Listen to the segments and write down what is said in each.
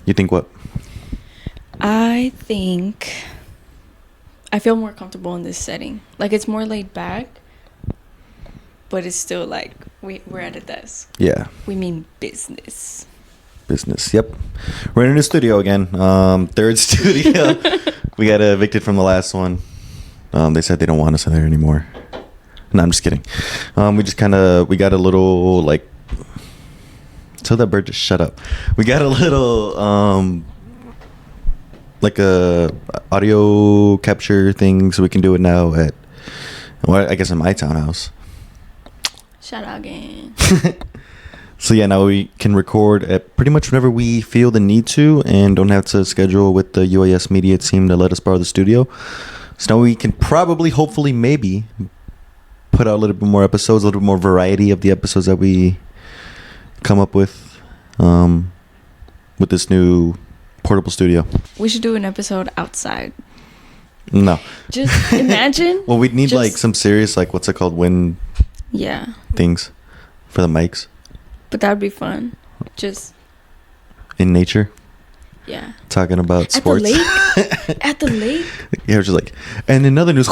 You think what? I feel more comfortable in this setting. Like, it's more laid back, but it's still like we're at a desk. Yeah. We mean business. Yep. We're in the studio again. Third studio. We got evicted from the last one. They said they don't want us in there anymore. No, I'm just kidding. We got a little, like, tell that bird to shut up. We got a little, like a audio capture thing, so we can do it now at, well, I guess in my townhouse. Shout out again. So yeah, now we can record at pretty much whenever we feel the need to, and don't have to schedule with the UAS media team to let us borrow the studio. So now we can probably, hopefully, maybe put out a little bit more episodes, a little bit more variety of the episodes that we come up with this new portable studio. We should do an episode outside. No. Just imagine. Well, we'd need like some serious, like, what's it called, wind things for the mics. But that would be fun. Just in nature. Yeah. Talking about sports. At the lake? At the lake? Yeah, we're just like, and in other news.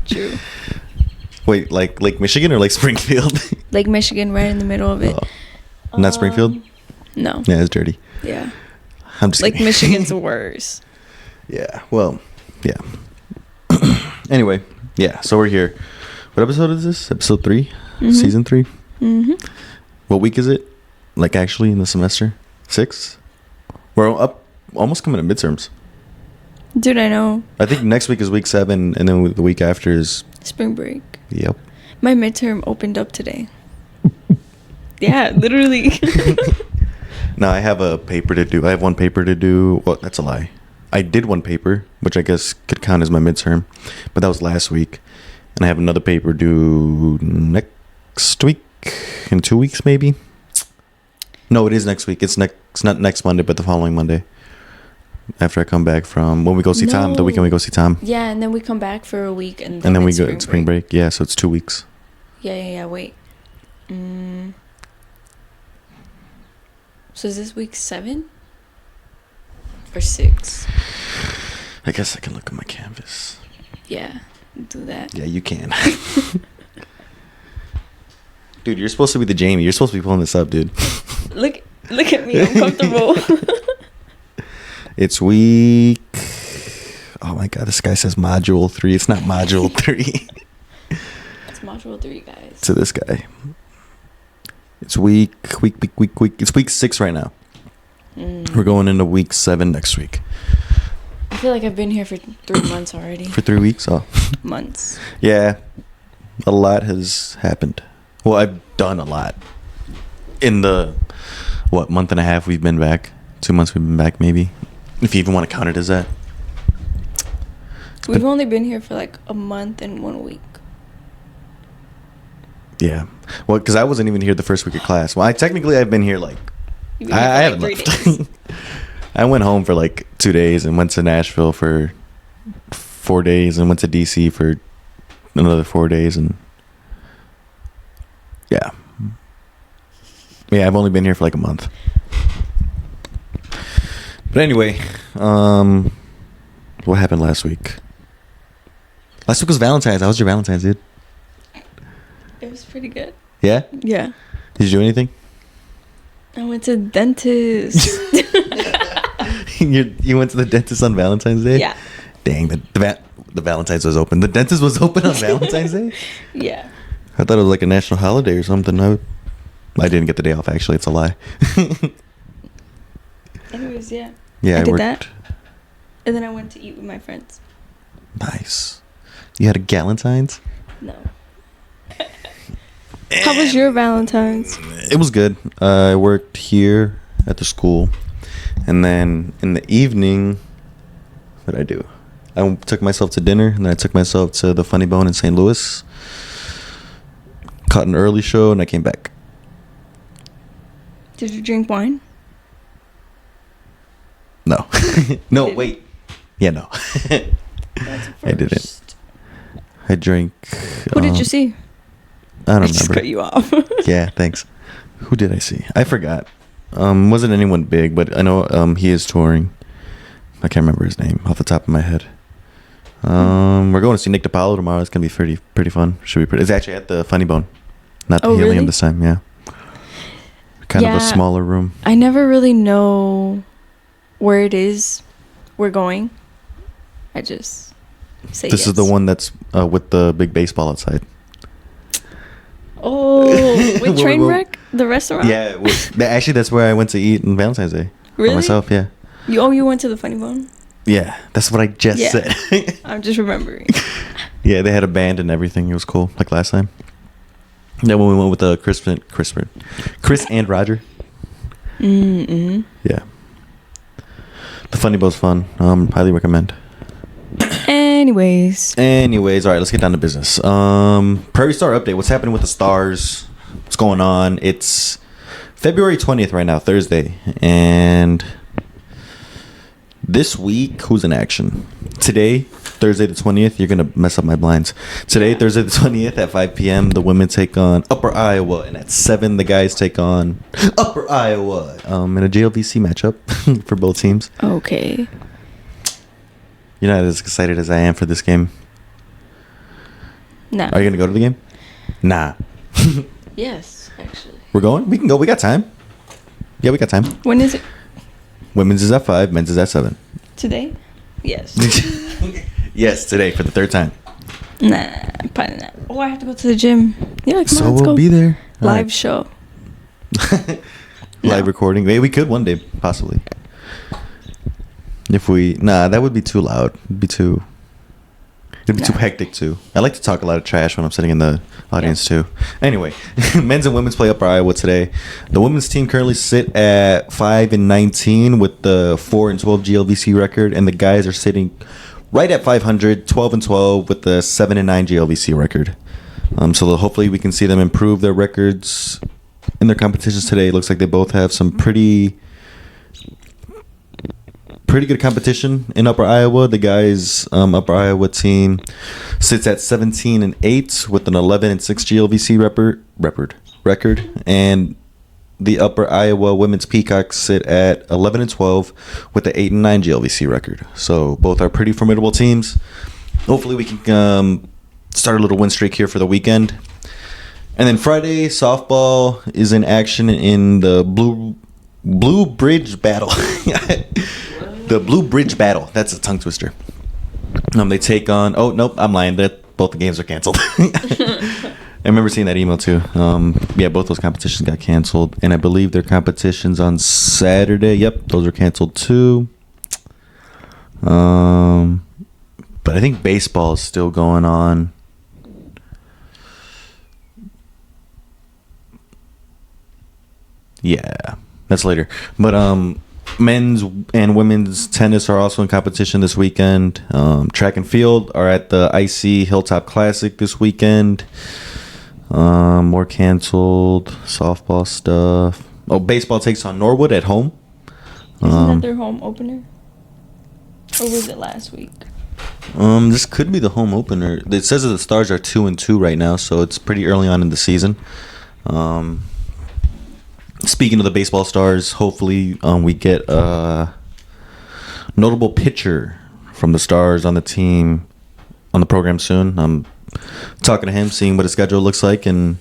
True. Wait, like Lake Michigan or Lake Springfield? Lake Michigan, right in the middle of it. Not Springfield? No. Yeah, it's dirty. Yeah. I'm just Lake kidding. Michigan's worse. Yeah, well, yeah. Anyway, yeah, so we're here. What episode is this? Episode 3? Mm-hmm. Season 3? Mm-hmm. What week is it? Like, actually, in the semester? 6? We're up, almost coming to midterms. Dude, I know. I think next week is week 7, and then the week after is... Spring break. Yep. My midterm opened up today. Yeah, literally. No, I have a paper to do. I have one paper to do. Well, that's a lie. I did one paper, which I guess could count as my midterm, but that was last week. And I have another paper due next week, in 2 weeks maybe. No, it is next week. It's not next Monday, but the following Monday. After I come back from when we go see Tom, the weekend we go see Tom. Yeah, and then we come back for a week, and then we go in spring break. Yeah, so it's 2 weeks. Yeah. Wait. So is this week 7 or 6? I guess I can look at my canvas. Yeah, do that. Yeah, you can. Dude, you're supposed to be the Jamie. You're supposed to be pulling this up, dude. Look at me. I'm comfortable. It's week... Oh my god, this guy says module 3. It's not module 3. It's module 3, guys. To this guy. It's week. It's week 6 right now. We're going into week 7 next week. I feel like I've been here for 3 months already. For 3 weeks? Oh. Months. Yeah. A lot has happened. Well, I've done a lot. In the, month and a half we've been back? 2 months we've been back, maybe? If you even want to count it as that. We've only been here for like a month and 1 week. Yeah. Well, because I wasn't even here the first week of class. Well, I've been here like... I haven't left. I went home for like 2 days and went to Nashville for 4 days and went to DC for another 4 days and... Yeah. Yeah, I've only been here for like a month. But anyway, what happened last week? Last week was Valentine's. How was your Valentine's, dude? It was pretty good. Yeah? Yeah. Did you do anything? I went to the dentist. You went to the dentist on Valentine's Day? Yeah. Dang, the Valentine's was open. The dentist was open on Valentine's Day? Yeah. I thought it was like a national holiday or something. I didn't get the day off, actually. It's a lie. Anyways, yeah. Yeah, I did that. And then I went to eat with my friends. Nice. You had a Galentine's? No. How was your Valentine's? It was good. I worked here at the school. And then in the evening, what did I do? I took myself to dinner, and then I took myself to the Funny Bone in St. Louis. Caught an early show, and I came back. Did you drink wine? No. No, wait. Yeah, no. I didn't. I drank... Who did you see? I don't remember. I just cut you off. Yeah, thanks. Who did I see? I forgot. Wasn't anyone big, but I know he is touring. I can't remember his name off the top of my head. We're going to see Nick DiPaolo tomorrow. It's gonna be pretty fun. Should be pretty. It's actually at the Funny Bone, not the Helium really? this time. Yeah, kind of a smaller room. I never really know where it is we're going. I just say This yes. is the one that's with the big baseball outside. Oh, with Trainwreck, the restaurant. Yeah, actually, that's where I went to eat on Valentine's Day. Really? For myself, yeah. You went to the Funny Bone? Yeah, that's what I just said. I'm just remembering. Yeah, they had a band and everything. It was cool, like last time. Then when we went with Chris and Roger. Mm-hmm. Yeah. The Funny Bone's fun. Highly recommend. Anyways, all right, let's get down to business. Prairie Star update. What's happening with the Stars? What's going on? It's February 20th right now, Thursday. And this week, who's in action? Today, Thursday the 20th, you're going to mess up my blinds. Today, Thursday the 20th at 5 p.m., the women take on Upper Iowa. And at 7, the guys take on Upper Iowa in a JLVC matchup for both teams. okay. You're not as excited as I am for this game. No. Are you going to go to the game? Nah. Yes, actually. We're going? We can go. We got time. Yeah, we got time. When is it? Women's is at 5, men's is at 7. Today? Yes. Yes, today for the third time. Nah, probably not. Oh, I have to go to the gym. Yeah, come So on, let's we'll go. be there. All Live right. show. Live recording. Maybe we could one day, possibly. If we... Nah, that would be too loud. It'd be too hectic, too. I like to talk a lot of trash when I'm sitting in the audience, too. Anyway, men's and women's play Upper Iowa today. The women's team currently sit at 5-19 with the 4-12 GLVC record, and the guys are sitting right at 500, 12-12 with the 7-9 GLVC record. So hopefully we can see them improve their records in their competitions today. It looks like they both have some pretty good competition in Upper Iowa. The guys' Upper Iowa team sits at 17-8 with an 11-6 GLVC record, and the Upper Iowa women's Peacocks sit at 11-12 with the 8-9 GLVC record. So both are pretty formidable teams. Hopefully we can start a little win streak here for the weekend. And then Friday, softball is in action in the Blue Bridge Battle. The Blue Bridge Battle. That's a tongue twister. They take on... Oh, nope, I'm lying. Both the games are canceled. I remember seeing that email, too. Yeah, both those competitions got canceled. And I believe their competitions on Saturday. Yep, those are canceled, too. But I think baseball is still going on. Yeah, that's later. But men's and women's tennis are also in competition this weekend. Track and field are at the IC Hilltop Classic this weekend. More canceled. Softball stuff. Oh, baseball takes on Norwood at home. Isn't that their home opener? Or was it last week? This could be the home opener. It says that the Stars are 2-2 right now, so it's pretty early on in the season. Speaking of the baseball Stars, hopefully we get a notable pitcher from the Stars on the team on the program soon. I'm talking to him, seeing what his schedule looks like, and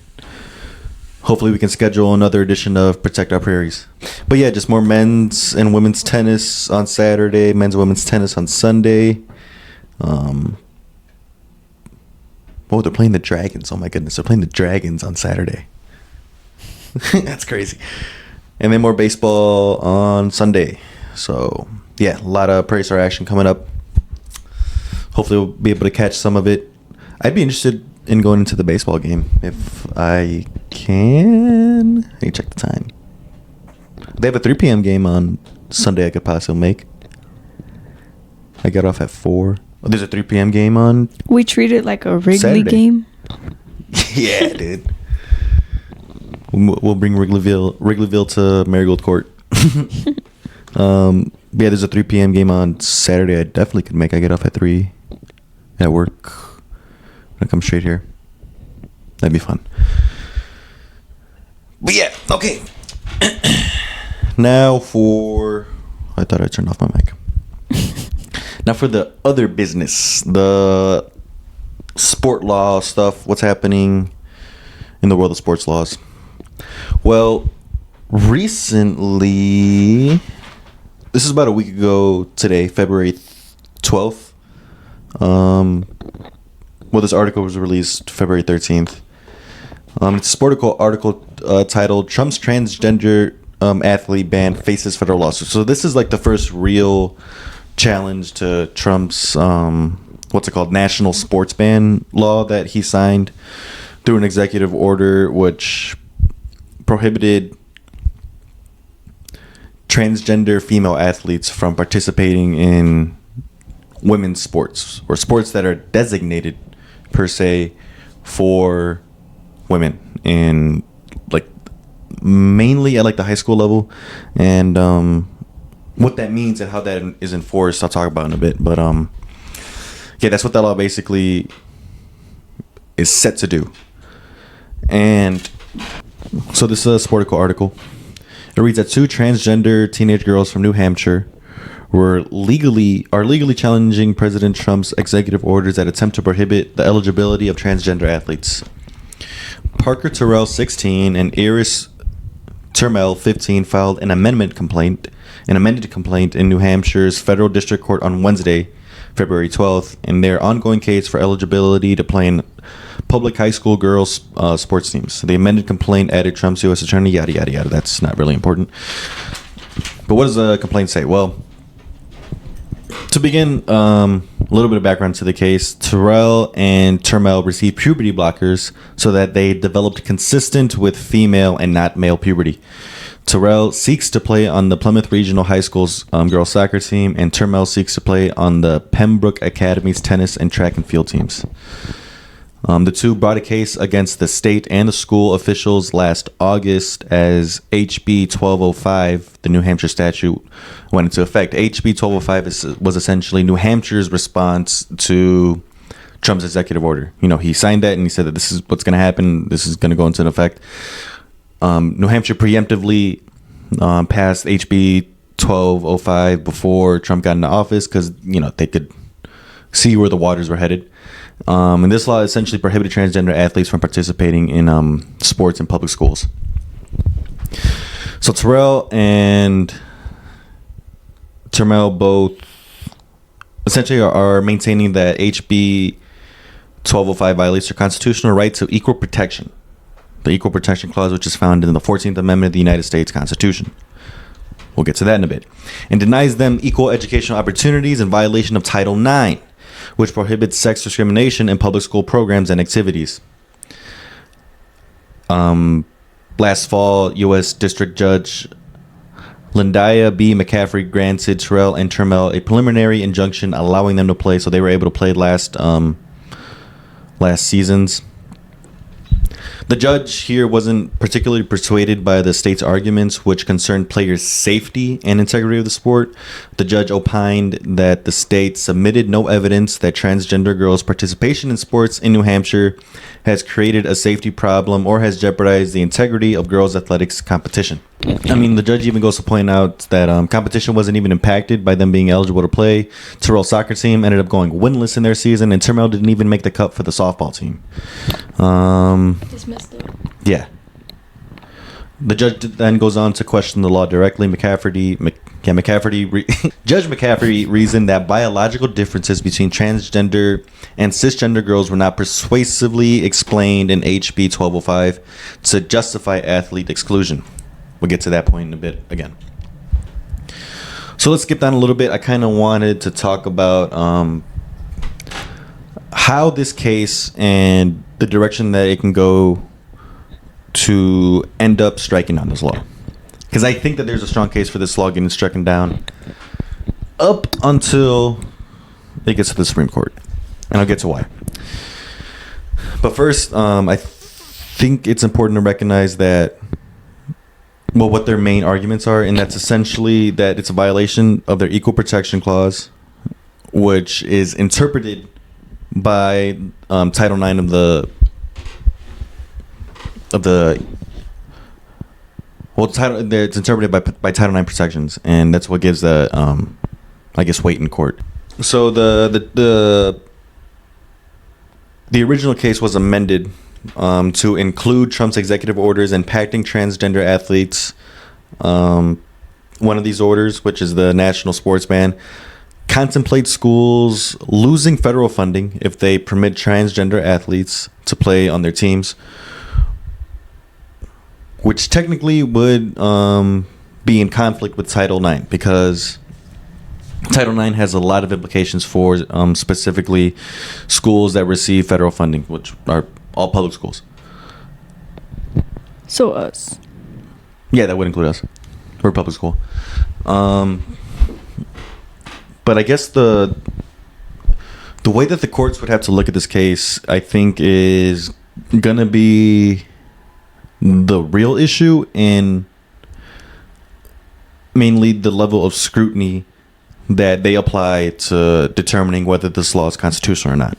hopefully we can schedule another edition of Protect Our Prairies. But yeah, just more men's and women's tennis on Saturday, men's and women's tennis on Sunday. Oh, they're playing the Dragons. Oh my goodness, they're playing the Dragons on Saturday. That's crazy. And then more baseball on Sunday. So yeah, a lot of Prairie Star action coming up. Hopefully we'll be able to catch some of it. I'd be interested in going into the baseball game if I can. Let me check the time. They have a 3 p.m. game on Sunday I could possibly make. I got off at 4. Oh, there's a 3 p.m. game on... We treat it like a Wrigley Saturday. game. Yeah, dude. We'll bring Wrigleyville to Marigold Court. Yeah, there's a 3 p.m. game on Saturday I definitely could make. I get off at 3 at work. I come straight here. That'd be fun. But yeah, okay. Now for... I thought I turned off my mic. Now for the other business. The sport law stuff. What's happening in the world of sports laws? Well, recently... This is about a week ago today, February 12th. Well, this article was released February 13th. It's a Sportico article titled Trump's Transgender Athlete Ban Faces Federal Lawsuit. So this is like the first real challenge to Trump's, national sports ban law that he signed through an executive order which prohibited transgender female athletes from participating in women's sports or sports that are designated per se for women, in like mainly at like the high school level. And what that means and how that is enforced I'll talk about in a bit, but yeah, that's what that law basically is set to do. And so this is a Sportico article. It reads that two transgender teenage girls from New Hampshire are legally challenging President Trump's executive orders that attempt to prohibit the eligibility of transgender athletes. Parker Terrell, 16, and Iris Termel, 15, filed an amended complaint in New Hampshire's Federal District Court on Wednesday, February 12th, in their ongoing case for eligibility to play in public high school girls sports teams. The amended complaint added Trump's U.S. attorney, yada, yada, yada. That's not really important. But what does the complaint say? Well, to begin, a little bit of background to the case. Terrell and Termel received puberty blockers so that they developed consistent with female and not male puberty. Terrell seeks to play on the Plymouth Regional High School's girls soccer team, and Termel seeks to play on the Pembroke Academy's tennis and track and field teams. The two brought a case against the state and the school officials last August as HB 1205, the New Hampshire statute, went into effect. HB 1205 was essentially New Hampshire's response to Trump's executive order. You know, he signed that and he said that this is what's going to happen. This is going to go into effect. New Hampshire preemptively passed HB 1205 before Trump got into office because, you know, they could see where the waters were headed. And this law essentially prohibited transgender athletes from participating in sports in public schools. So Terrell and Termel both essentially are maintaining that HB 1205 violates their constitutional right to equal protection, the Equal Protection Clause, which is found in the 14th Amendment of the United States Constitution. We'll get to that in a bit. And denies them equal educational opportunities in violation of Title IX, which prohibits sex discrimination in public school programs and activities. Last fall, U.S. District Judge Lyndia B. McCaffrey granted Terrell and Termel a preliminary injunction allowing them to play, so they were able to play last seasons. The judge here wasn't particularly persuaded by the state's arguments, which concerned players' safety and integrity of the sport. The judge opined that the state submitted no evidence that transgender girls' participation in sports in New Hampshire has created a safety problem or has jeopardized the integrity of girls' athletics competition. I mean, the judge even goes to point out that competition wasn't even impacted by them being eligible to play. Terrell's soccer team ended up going winless in their season, and Termel didn't even make the cut for the softball team. Dismissed it. Yeah. The judge then goes on to question the law directly. Judge McCaffrey reasoned that biological differences between transgender and cisgender girls were not persuasively explained in HB 1205 to justify athlete exclusion. We'll get to that point in a bit again. So let's skip down a little bit. I kind of wanted to talk about how this case and the direction that it can go to end up striking down this law. Because I think that there's a strong case for this law getting stricken down up until it gets to the Supreme Court. And I'll get to why. But first, I think it's important to recognize that, well, what their main arguments are, and that's essentially that it's a violation of their Equal Protection Clause, which is interpreted by Title IX of the Well, it's interpreted by Title IX protections, and that's what gives the I guess weight in court. So the original case was amended to include Trump's executive orders impacting transgender athletes. One of these orders, which is the national sports ban, contemplates schools losing federal funding if they permit transgender athletes to play on their teams, which technically would be in conflict with Title IX, because Title IX has a lot of implications for specifically schools that receive federal funding, which are all public schools. So us. Yeah, that would include us. We're a public school. But I guess the way that the courts would have to look at this case, I think, is gonna be the real issue in mainly the level of scrutiny that they apply to determining whether this law is constitutional or not.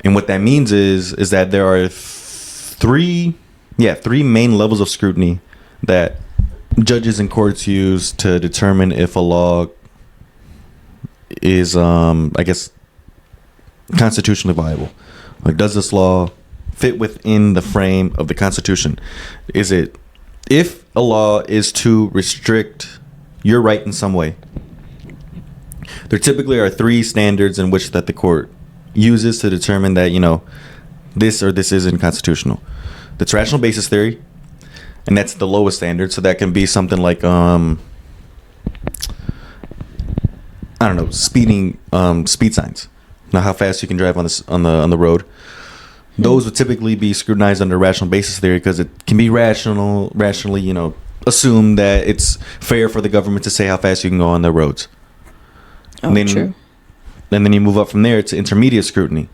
And what that means is that there are three main levels of scrutiny that judges and courts use to determine if a law is, I guess, constitutionally viable. Like, does this law fit within the frame of the Constitution? Is it, if a law is to restrict your right in some way, there typically are three standards in which that the court uses to determine that, this or this isn't constitutional. That's rational basis theory, and that's the lowest standard. So that can be something like, I don't know, speed signs. Now, how fast you can drive on the road. Those would typically be scrutinized under rational basis theory, because it can be rationally, assume that it's fair for the government to say how fast you can go on the roads. Oh, true. And then you move up from there to intermediate scrutiny.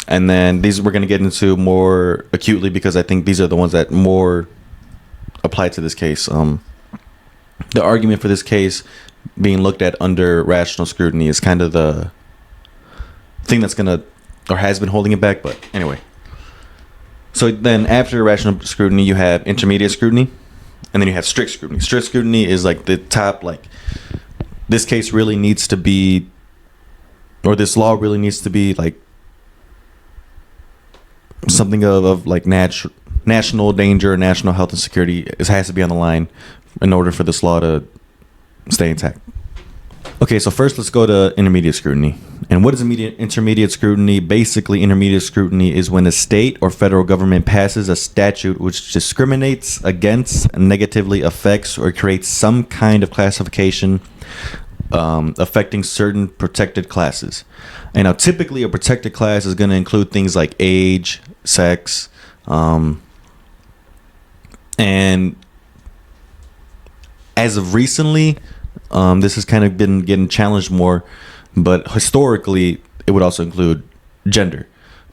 And then these we're going to get into more acutely, because I think these are the ones that more apply to this case. The argument for this case being looked at under rational scrutiny is kind of the thing that's going to, or has been holding it back. But anyway. So then after rational scrutiny, you have intermediate scrutiny, and then you have strict scrutiny. Strict scrutiny is like the top, like, this case really needs to be, or this law really needs to be like something of like national danger, national health and security. It has to be on the line in order for this law to stay intact. Okay, so first let's go to intermediate scrutiny. And what is intermediate scrutiny? Basically, intermediate scrutiny is when a state or federal government passes a statute which discriminates against, negatively affects, or creates some kind of classification affecting certain protected classes. And now typically a protected class is going to include things like age, sex, and as of recently, this has kind of been getting challenged more, but historically it would also include gender.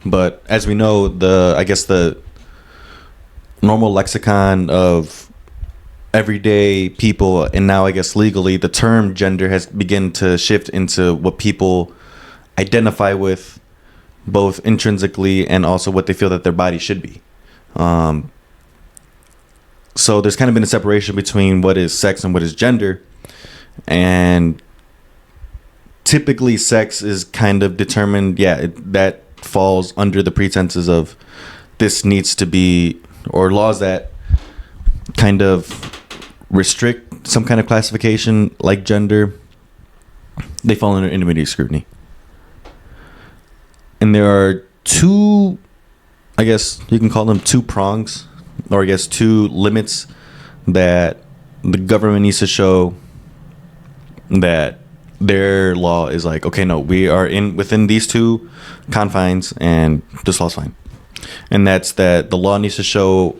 But as we know, the normal lexicon of everyday people, and now I guess legally, the term gender has begun to shift into what people identify with, both intrinsically and also what they feel that their body should be. So there's kind of been a separation between what is sex and what is gender, and typically sex is kind of determined, that falls under the pretenses of this needs to be, or laws that kind of restrict some kind of classification like gender, they fall under intermediate scrutiny. And there are two, I guess you can call them two prongs, or I guess two limits that the government needs to show that their law is like, okay, no, we are within these two confines and this law's fine. And that's that the law needs to show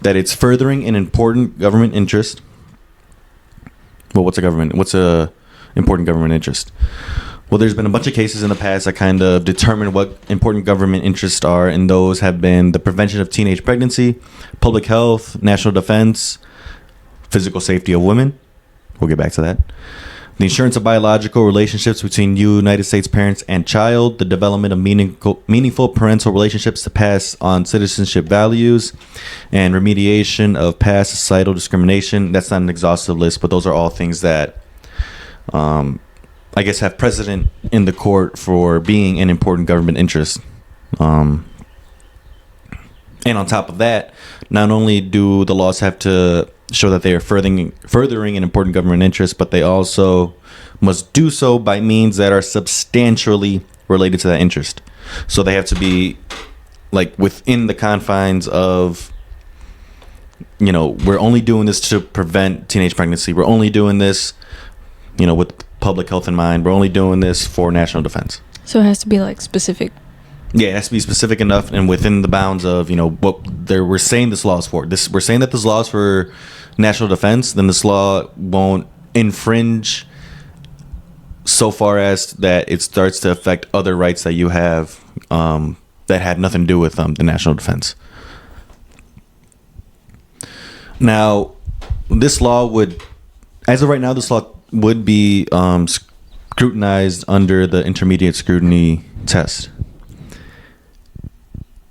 that it's furthering an important government interest. Well, what's a important government interest? Well, there's been a bunch of cases in the past that kind of determine what important government interests are, and those have been the prevention of teenage pregnancy, public health, national defense, physical safety of women. We'll get back to that. the insurance of biological relationships between United States parents and child, the development of meaningful parental relationships to pass on citizenship values, and remediation of past societal discrimination. That's not an exhaustive list, but those are all things that I guess have precedent in the court for being an important government interest. And on top of that, not only do the laws have to show that they are furthering an important government interest, but they also must do so by means that are substantially related to that interest. So they have to be like within the confines of, we're only doing this to prevent teenage pregnancy. We're only doing this, with public health in mind. We're only doing this for national defense. So it has to be like specific. Yeah, it has to be specific enough and within the bounds of, what we're saying this law is for. We're saying that this law is for national defense, then this law won't infringe so far as that it starts to affect other rights that you have that had nothing to do with the national defense. Now, this law would, as of right now, this law would be scrutinized under the intermediate scrutiny test.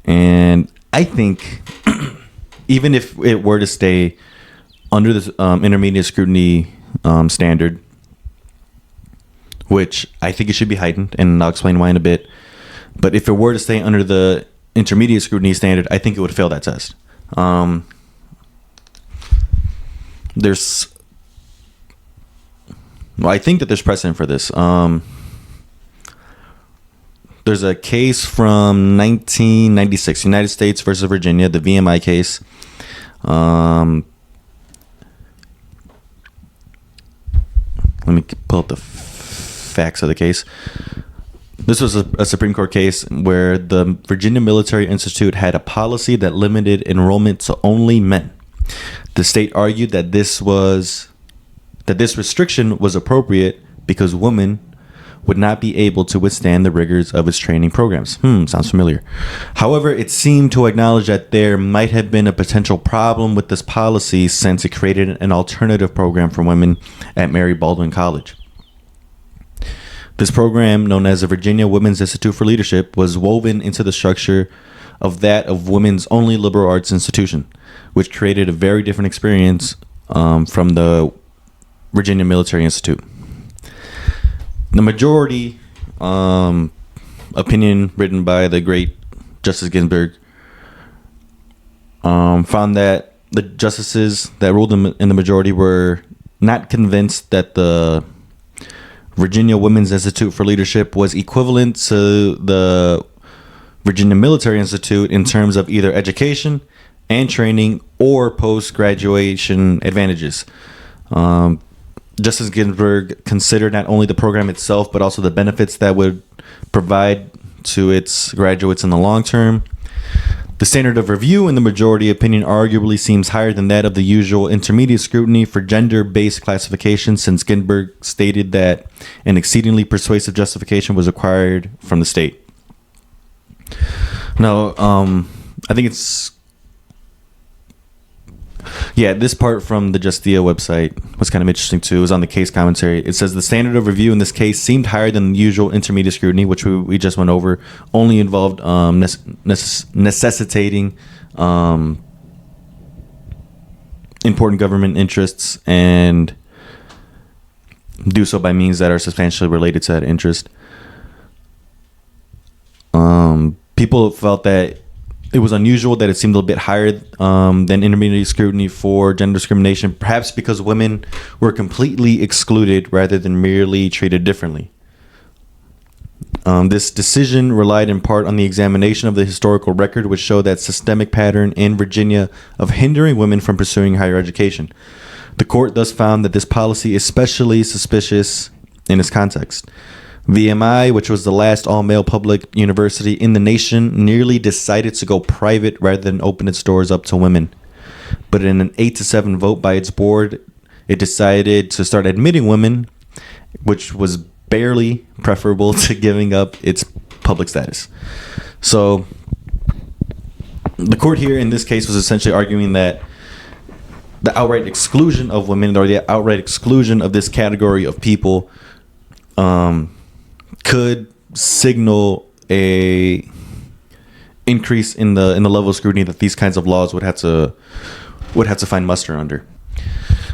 And I think even if it were to stay under the intermediate scrutiny standard, which I think it should be heightened, and I'll explain why in a bit. But if it were to stay under the intermediate scrutiny standard, I think it would fail that test. I think that there's precedent for this. There's a case from 1996, United States versus Virginia, the VMI case. Let me pull up the facts of the case. This was a Supreme Court case where the Virginia Military Institute had a policy that limited enrollment to only men. The state argued that this restriction was appropriate because women would not be able to withstand the rigors of its training programs. Sounds familiar. However, it seemed to acknowledge that there might have been a potential problem with this policy since it created an alternative program for women at Mary Baldwin College. This program, known as the Virginia Women's Institute for Leadership, was woven into the structure of that of women's only liberal arts institution, which created a very different experience from the Virginia Military Institute. The majority opinion written by the great Justice Ginsburg found that the justices that ruled in the majority were not convinced that the Virginia Women's Institute for Leadership was equivalent to the Virginia Military Institute in terms of either education and training or post-graduation advantages. Justice Ginsburg considered not only the program itself, but also the benefits that would provide to its graduates in the long term. The standard of review in the majority opinion arguably seems higher than that of the usual intermediate scrutiny for gender-based classification, since Ginsburg stated that an exceedingly persuasive justification was required from the state. Now, I think it's... Yeah, this part from the Justia website was kind of interesting too. It was on the case commentary. It says the standard of review in this case seemed higher than the usual intermediate scrutiny, which we just went over, only involved necessitating important government interests and do so by means that are substantially related to that interest. People felt that it was unusual that it seemed a bit higher than intermediate scrutiny for gender discrimination, perhaps because women were completely excluded rather than merely treated differently. This decision relied in part on the examination of the historical record, which showed that systemic pattern in Virginia of hindering women from pursuing higher education. The court thus found that this policy is especially suspicious in its context. VMI, which was the last all-male public university in the nation, nearly decided to go private rather than open its doors up to women. But in an 8-7 vote by its board, it decided to start admitting women, which was barely preferable to giving up its public status. So the court here in this case was essentially arguing that the outright exclusion of women, or the outright exclusion of this category of people, could signal a increase in the level of scrutiny that these kinds of laws would have to find muster under.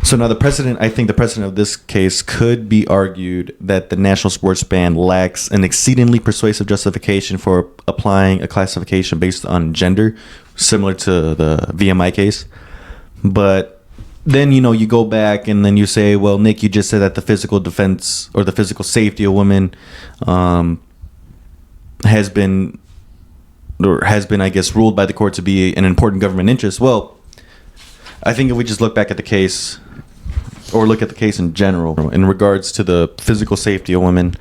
So now I think the precedent of this case could be argued that the national sports ban lacks an exceedingly persuasive justification for applying a classification based on gender, similar to the VMI case. But then, you go back and then you say, well, Nick, you just said that the physical defense or the physical safety of women has been, I guess, ruled by the court to be an important government interest. Well, I think if we just look back at the case, or look at the case in general, in regards to the physical safety of women,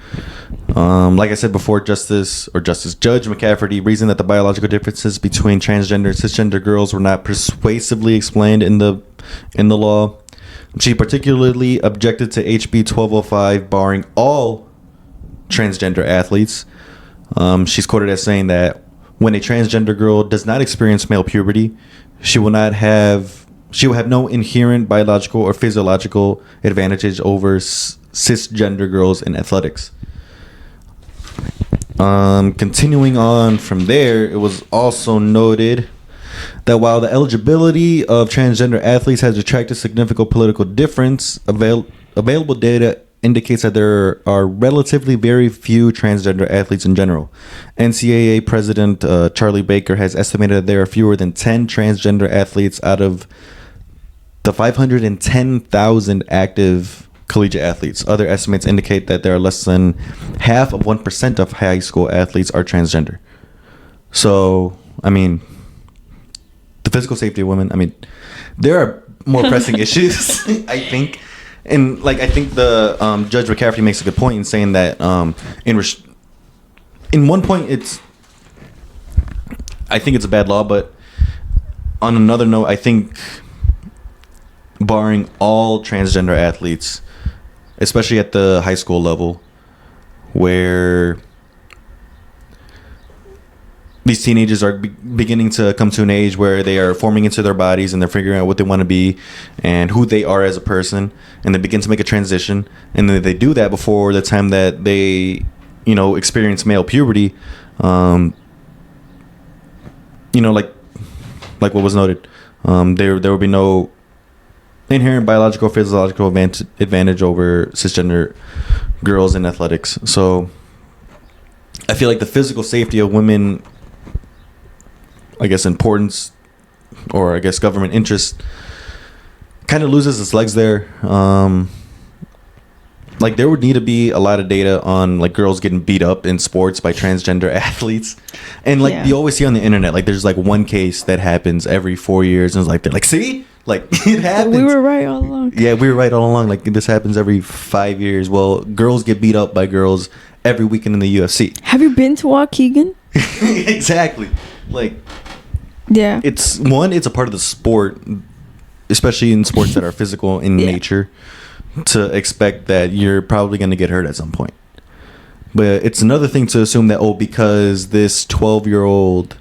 like I said before, Justice Judge McCafferty reasoned that the biological differences between transgender and cisgender girls were not persuasively explained in the law. She particularly objected to HB 1205 barring all transgender athletes. She's quoted as saying that when a transgender girl does not experience male puberty, she will have no inherent biological or physiological advantages over cisgender girls in athletics. Continuing on from there, it was also noted that while the eligibility of transgender athletes has attracted significant political difference, available data indicates that there are relatively very few transgender athletes in general. NCAA President Charlie Baker has estimated that there are fewer than 10 transgender athletes out of the 510,000 active collegiate athletes. Other estimates indicate that there are less than half of 1% of high school athletes are transgender. So, the physical safety of women, there are more pressing issues, I think. And, I think the Judge McCafferty makes a good point in saying that in one point, I think it's a bad law, but on another note, I think barring all transgender athletes, especially at the high school level, where these teenagers are beginning to come to an age where they are forming into their bodies and they're figuring out what they want to be and who they are as a person, and they begin to make a transition, and then they do that before the time that they experience male puberty, like what was noted, there will be no inherent biological or physiological advantage over cisgender girls in athletics. So I feel like the physical safety of women, I guess, importance, or I guess government interest, kind of loses its legs there. There would need to be a lot of data on girls getting beat up in sports by transgender athletes, and you always see on the internet there's one case that happens every 4 years, and they're see, it happens. We were right all along. Yeah, we were right all along. This happens every 5 years. Well, girls get beat up by girls every weekend in the UFC. Have you been to Waukegan? Exactly. Yeah. It's a part of the sport, especially in sports that are physical in nature, to expect that you're probably going to get hurt at some point. But it's another thing to assume that, because this 12-year-old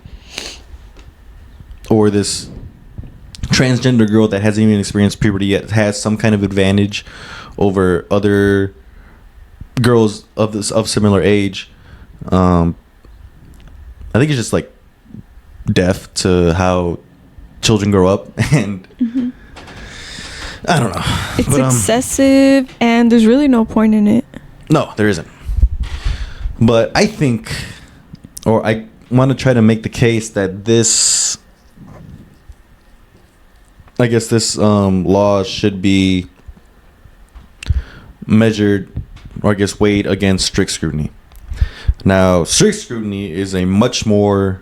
or this transgender girl that hasn't even experienced puberty yet has some kind of advantage over other girls of similar age. I think it's just deaf to how children grow up, and I don't know. It's excessive, and there's really no point in it. No, there isn't. But I think, or I want to try to make the case that this law should be measured, or I guess weighed against strict scrutiny. Now, strict scrutiny is a much more,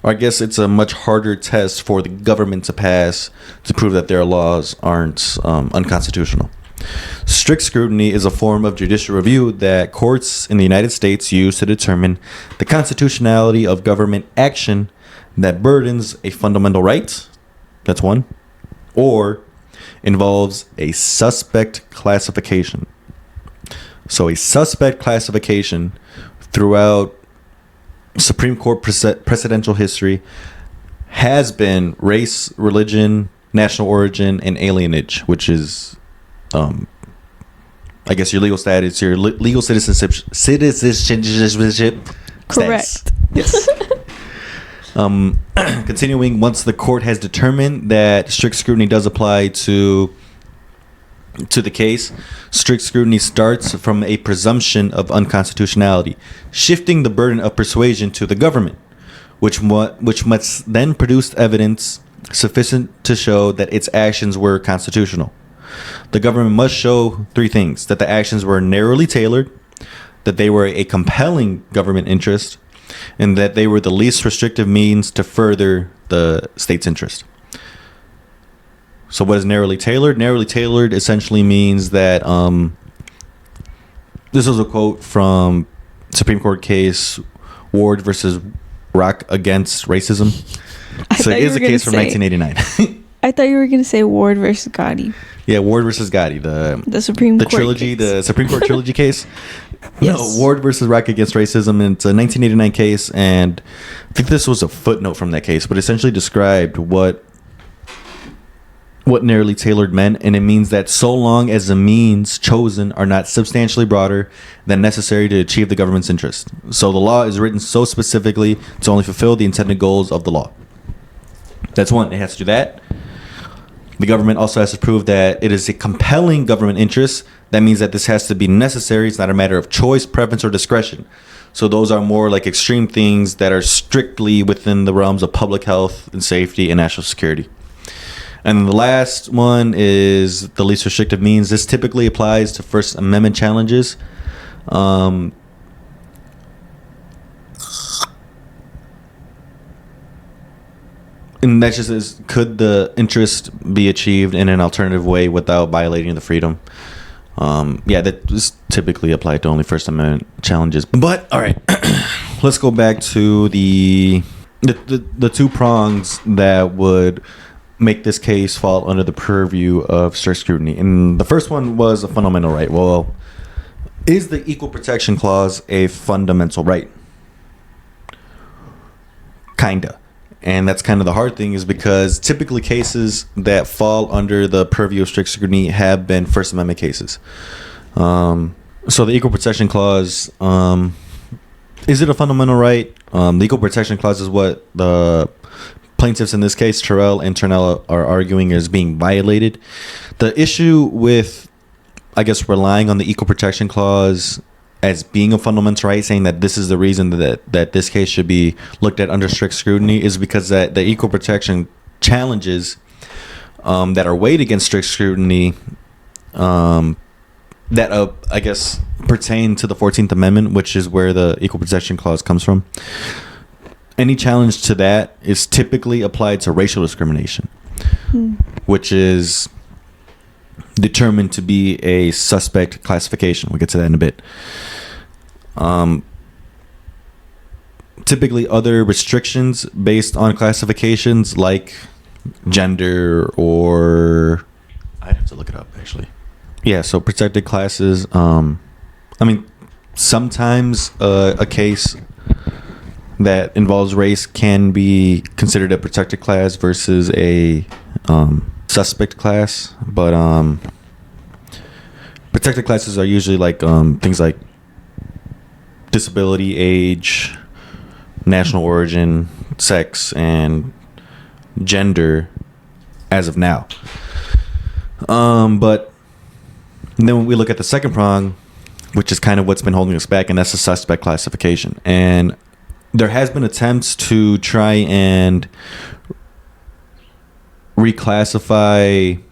or I guess it's a much harder test for the government to pass to prove that their laws aren't unconstitutional. Strict scrutiny is a form of judicial review that courts in the United States use to determine the constitutionality of government action that burdens a fundamental right, that's one, or involves a suspect classification. So a suspect classification throughout Supreme Court precedential history has been race, religion, national origin, and alienage, which is, I guess, your legal status, your legal citizenship. Correct. Status. Yes. Continuing, once the court has determined that strict scrutiny does apply to the case, strict scrutiny starts from a presumption of unconstitutionality, shifting the burden of persuasion to the government, which must then produce evidence sufficient to show that its actions were constitutional. The government must show three things: that the actions were narrowly tailored, that they were a compelling government interest, and that they were the least restrictive means to further the state's interest. So what is narrowly tailored? Narrowly tailored essentially means that this was a quote from Supreme Court case Ward versus Rock against racism. So it is a case from 1989. I thought you were going to say Ward versus Gotti. Yeah, Ward versus Gotti, the Supreme Court trilogy, case. the Supreme Court trilogy case. Yes. No, Ward versus Rock against racism. And it's a 1989 case, and I think this was a footnote from that case, but essentially described what narrowly tailored meant, and it means that so long as the means chosen are not substantially broader than necessary to achieve the government's interest. So the law is written so specifically to only fulfill the intended goals of the law. That's one. It has to do that. The government also has to prove that it is a compelling government interest. That means that this has to be necessary. It's not a matter of choice, preference, or discretion. So those are more like extreme things that are strictly within the realms of public health and safety and national security. And the last one is the least restrictive means. This typically applies to First Amendment challenges. And that just is, could the interest be achieved in an alternative way without violating the freedom? Yeah, that is typically applied to only First Amendment challenges. But all right, let's go back to the two prongs that would make this case fall under the purview of strict scrutiny. And the first one was a fundamental right. Well, is the Equal Protection Clause a fundamental right? Kinda. And that's kind of the hard thing, is because typically cases that fall under the purview of strict scrutiny have been First Amendment cases. So the Equal Protection Clause, is it a fundamental right? The Equal Protection Clause is what the plaintiffs in this case, Terrell and Turnell, are arguing is being violated. The issue with, I guess, relying on the Equal Protection Clause as being a fundamental right, saying that this is the reason that this case should be looked at under strict scrutiny, is because that the equal protection challenges that are weighed against strict scrutiny that I guess pertain to the 14th Amendment, which is where the Equal Protection Clause comes from. Any challenge to that is typically applied to racial discrimination, which is determined to be a suspect classification. We'll get to that in a bit. Typically other restrictions based on classifications like gender, or I'd have to look it up actually. Yeah, so protected classes. I mean, sometimes a case that involves race can be considered a protected class versus a suspect class, but protected classes are usually like things like disability, age, national origin, sex, and gender as of now. But then when we look at the second prong, which is kind of what's been holding us back, and that's the suspect classification. And there has been attempts to try and reclassify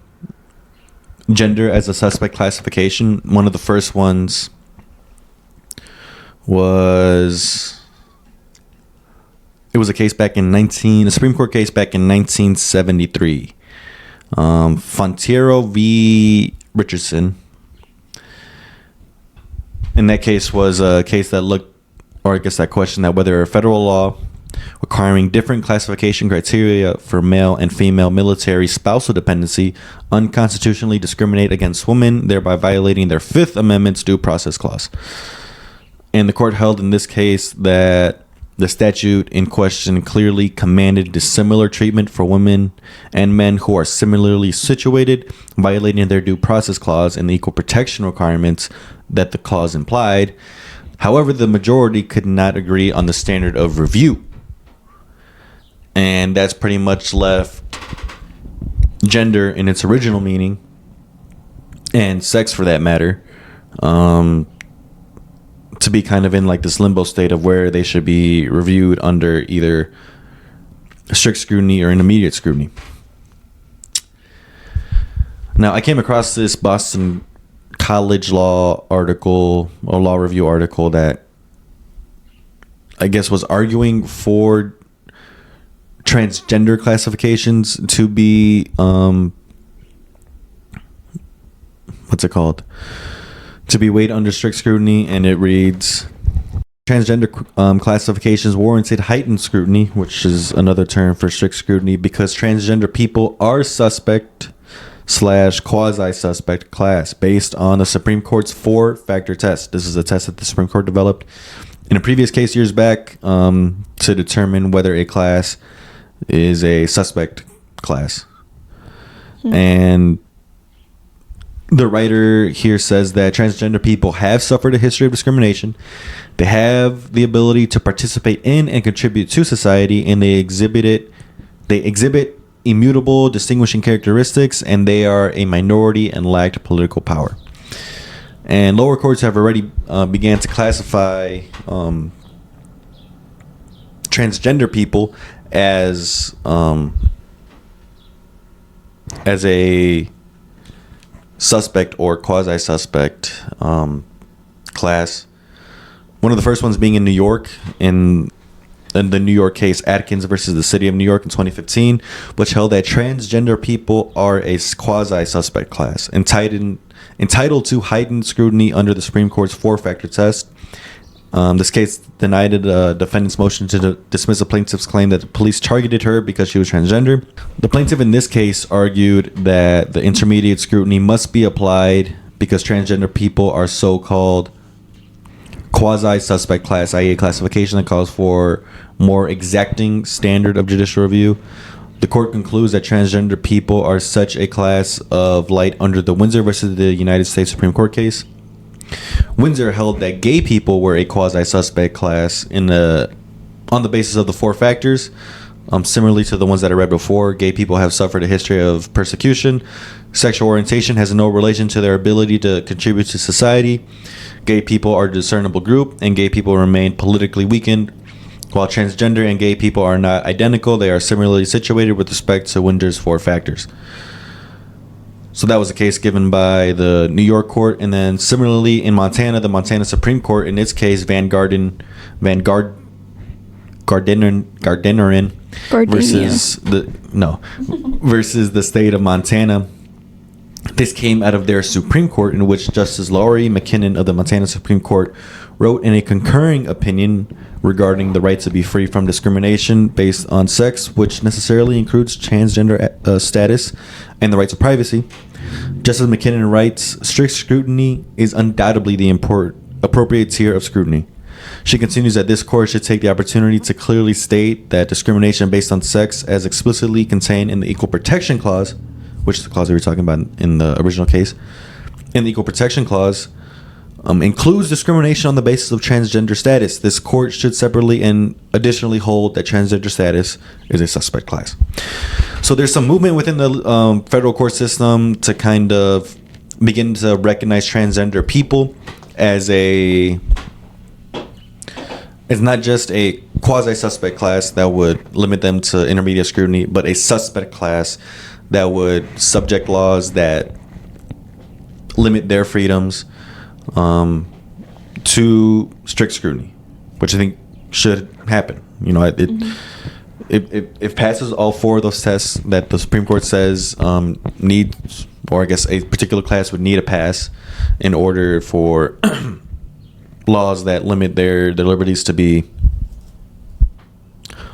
gender as a suspect classification. One of the first ones was, it was a case back in a Supreme Court case back in 1973. Fontiero v. Richardson. And that case was a case that looked, or I guess that questioned that whether a federal law requiring different classification criteria for male and female military spousal dependency unconstitutionally discriminate against women, thereby violating their Fifth Amendment's due process clause. And the court held in this case that The statute in question clearly commanded dissimilar treatment for women and men who are similarly situated, violating their due process clause and the equal protection requirements that the clause implied. However, the majority could not agree on the standard of review. And that's pretty much left gender in its original meaning, and sex for that matter, to be kind of in like this limbo state of where they should be reviewed under either strict scrutiny or intermediate scrutiny. Now, I came across this Boston College law article or law review article that I guess was arguing for transgender classifications to be what's it called? To be weighed under strict scrutiny, and it reads, transgender classifications warranted heightened scrutiny, which is another term for strict scrutiny, because transgender people are suspect / quasi-suspect class based on the Supreme Court's 4-factor test. This is a test that the Supreme Court developed in a previous case years back to determine whether a class is a suspect class. And the writer here says that transgender people have suffered a history of discrimination. They have the ability to participate in and contribute to society, and they exhibit immutable distinguishing characteristics, and they are a minority and lacked political power. And lower courts have already began to classify transgender people as a suspect or quasi-suspect class. One of the first ones being in New York, in the New York case Atkins versus the City of New York in 2015, which held that transgender people are a quasi-suspect class, entitled to heightened scrutiny under the Supreme Court's 4-factor test. This case denied a defendant's motion to dismiss a plaintiff's claim that the police targeted her because she was transgender. The plaintiff in this case argued that the intermediate scrutiny must be applied because transgender people are so-called quasi-suspect class, i.e. a classification that calls for more exacting standard of judicial review. The court concludes that transgender people are such a class of light under the Windsor versus the United States Supreme Court case. Windsor held that gay people were a quasi-suspect class on the basis of the 4 factors. Similarly to the ones that I read before, gay people have suffered a history of persecution. Sexual orientation has no relation to their ability to contribute to society. Gay people are a discernible group, and gay people remain politically weakened. While transgender and gay people are not identical, they are similarly situated with respect to Windsor's 4 factors. So that was a case given by the New York court. And then similarly in Montana, the Montana Supreme Court, in its case, Gardiner versus the state of Montana. This came out of their Supreme Court, in which Justice Laurie McKinnon of the Montana Supreme Court wrote in a concurring opinion regarding the right to be free from discrimination based on sex, which necessarily includes transgender status and the rights of privacy. Justice McKinnon writes, strict scrutiny is undoubtedly the appropriate tier of scrutiny. She continues that this court should take the opportunity to clearly state that discrimination based on sex, as explicitly contained in the Equal Protection Clause, which is the clause we were talking about in the original case, in the Equal Protection Clause, includes discrimination on the basis of transgender status. This court should separately and additionally hold that transgender status is a suspect class. So there's some movement within the federal court system to kind of begin to recognize transgender people as not just a quasi-suspect class that would limit them to intermediate scrutiny, but a suspect class that would subject laws that limit their freedoms to strict scrutiny, which I think should happen. You know, it passes all 4 of those tests that the Supreme Court says needs, or I guess a particular class would need a pass in order for laws that limit their liberties to be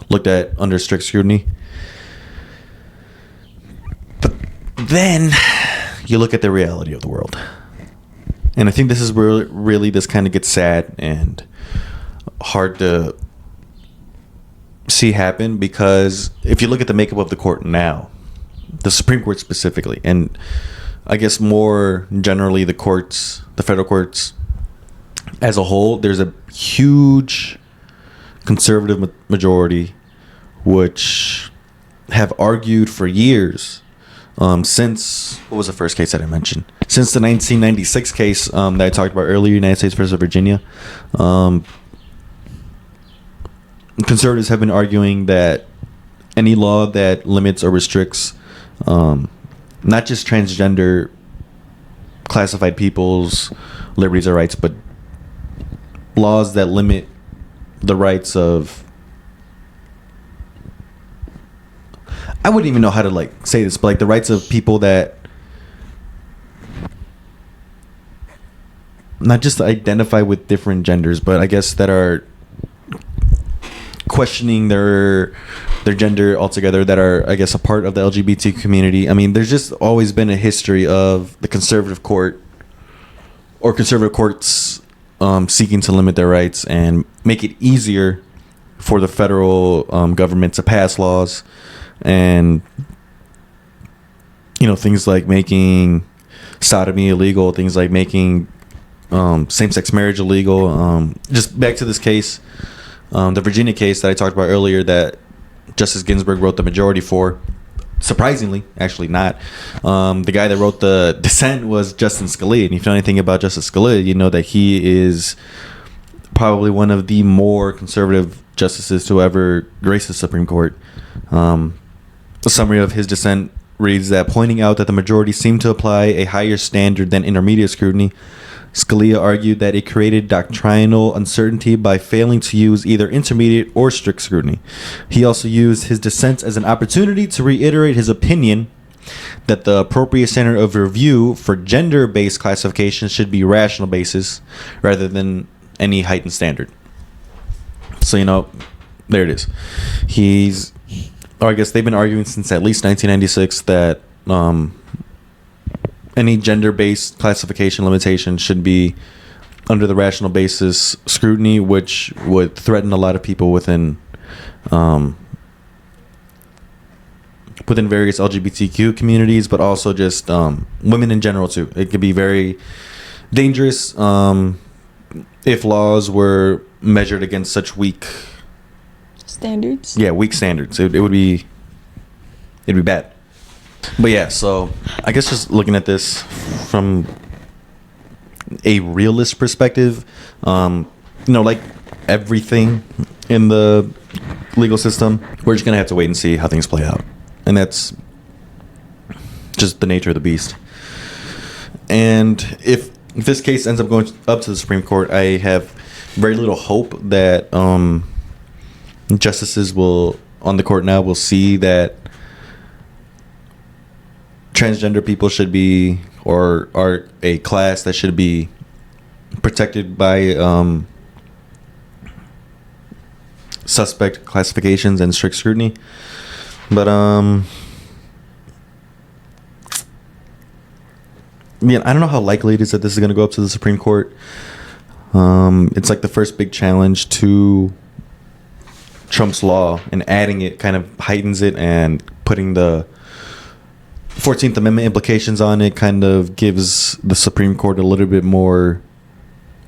looked at under strict scrutiny. But then you look at the reality of the world. And I think this is where really this kind of gets sad and hard to see happen, because if you look at the makeup of the court now, the Supreme Court specifically, and I guess more generally the courts, the federal courts as a whole, there's a huge conservative majority which have argued for years, since, what was the first case that I mentioned? Since the 1996 case that I talked about earlier, United States versus Virginia. Conservatives have been arguing that any law that limits or restricts not just transgender classified people's liberties or rights, but laws that limit the rights of, I wouldn't even know how to like say this, but like the rights of people that not just identify with different genders, but I guess that are questioning their gender altogether, that are, I guess, a part of the LGBT community. I mean, there's just always been a history of the conservative court or conservative courts seeking to limit their rights and make it easier for the federal government to pass laws, and things like making sodomy illegal, things like making same-sex marriage illegal. Just back to this case, the Virginia case that I talked about earlier, that Justice Ginsburg wrote the majority for. Surprisingly, actually not. The guy that wrote the dissent was Justice Scalia. And if you know anything about Justice Scalia, you know that he is probably one of the more conservative justices to ever grace the Supreme Court. A summary of his dissent reads that, pointing out that the majority seemed to apply a higher standard than intermediate scrutiny, Scalia argued that it created doctrinal uncertainty by failing to use either intermediate or strict scrutiny. He also used his dissent as an opportunity to reiterate his opinion that the appropriate standard of review for gender-based classifications should be rational basis rather than any heightened standard. So, there it is. I guess they've been arguing since at least 1996 that any gender-based classification limitation should be under the rational basis scrutiny, which would threaten a lot of people within various LGBTQ communities, but also just women in general too. It could be very dangerous if laws were measured against such weak standards. Yeah, weak standards. It'd be bad. But yeah, so I guess just looking at this from a realist perspective, like everything in the legal system, we're just gonna have to wait and see how things play out, and that's just the nature of the beast. And if this case ends up going up to the Supreme Court, I have very little hope that justices on the court now will see that transgender people should be, or are a class that should be protected by suspect classifications and strict scrutiny. But I don't know how likely it is that this is going to go up to the Supreme Court. It's like the first big challenge to Trump's law, and adding it kind of heightens it, and putting the 14th Amendment implications on it kind of gives the Supreme Court a little bit more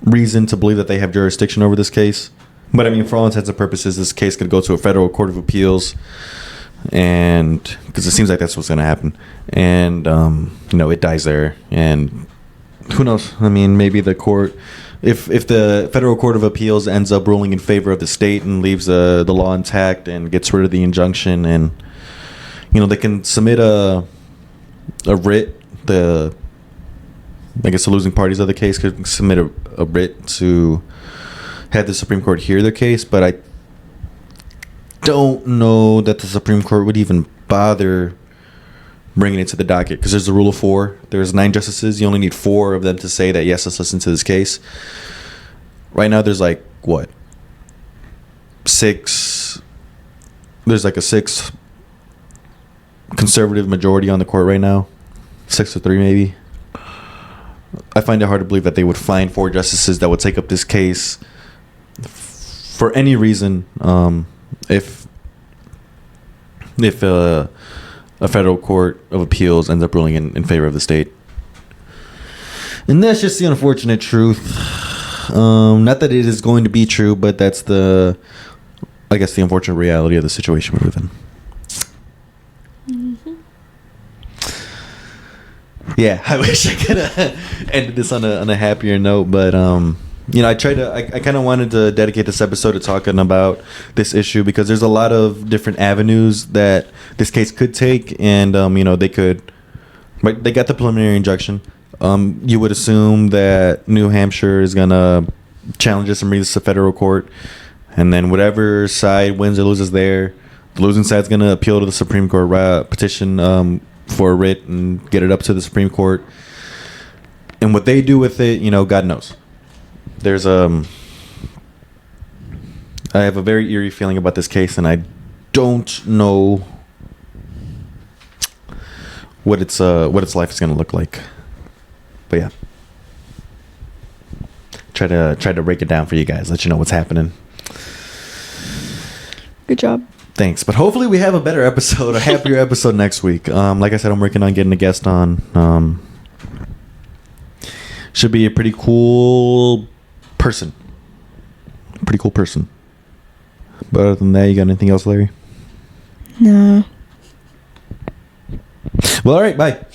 reason to believe that they have jurisdiction over this case. But I mean, for all intents and purposes, this case could go to a federal court of appeals, and because it seems like that's what's going to happen, and it dies there. And who knows? I mean, maybe the court, if the federal court of appeals ends up ruling in favor of the state and leaves the law intact and gets rid of the injunction, and they can submit a writ. I guess the losing parties of the case could submit a writ to have the Supreme Court hear their case, but I don't know that the Supreme Court would even bother bringing it to the docket, because there's the rule of 4. There's 9 justices. You only need 4 of them to say that, yes, let's listen to this case. Right now, there's 6. There's a 6 conservative majority on the court right now. 6 or 3 maybe. I find it hard to believe that they would find 4 justices that would take up this case for any reason. If if a federal court of appeals ends up ruling in favor of the state. And that's just the unfortunate truth. Not that it is going to be true, but that's the unfortunate reality of the situation we live in. Mm-hmm. Yeah, I wish I could have ended this on a happier note, but I kind of wanted to dedicate this episode to talking about this issue because there's a lot of different avenues that this case could take, and they got the preliminary injunction. You would assume that New Hampshire is gonna challenge this and bring this to federal court, and then whatever side wins or loses there, the losing side's gonna appeal to the Supreme Court, petition for a writ and get it up to the Supreme Court. And what they do with it, God knows. There's I have a very eerie feeling about this case, and I don't know what its life is gonna look like. But yeah, try to break it down for you guys, let you know what's happening. Good job. Thanks. But hopefully we have a better episode, a happier episode next week. Like I said, I'm working on getting a guest on. Should be a pretty cool person. But other than that, you got anything else, Larry? No. Well, all right. Bye.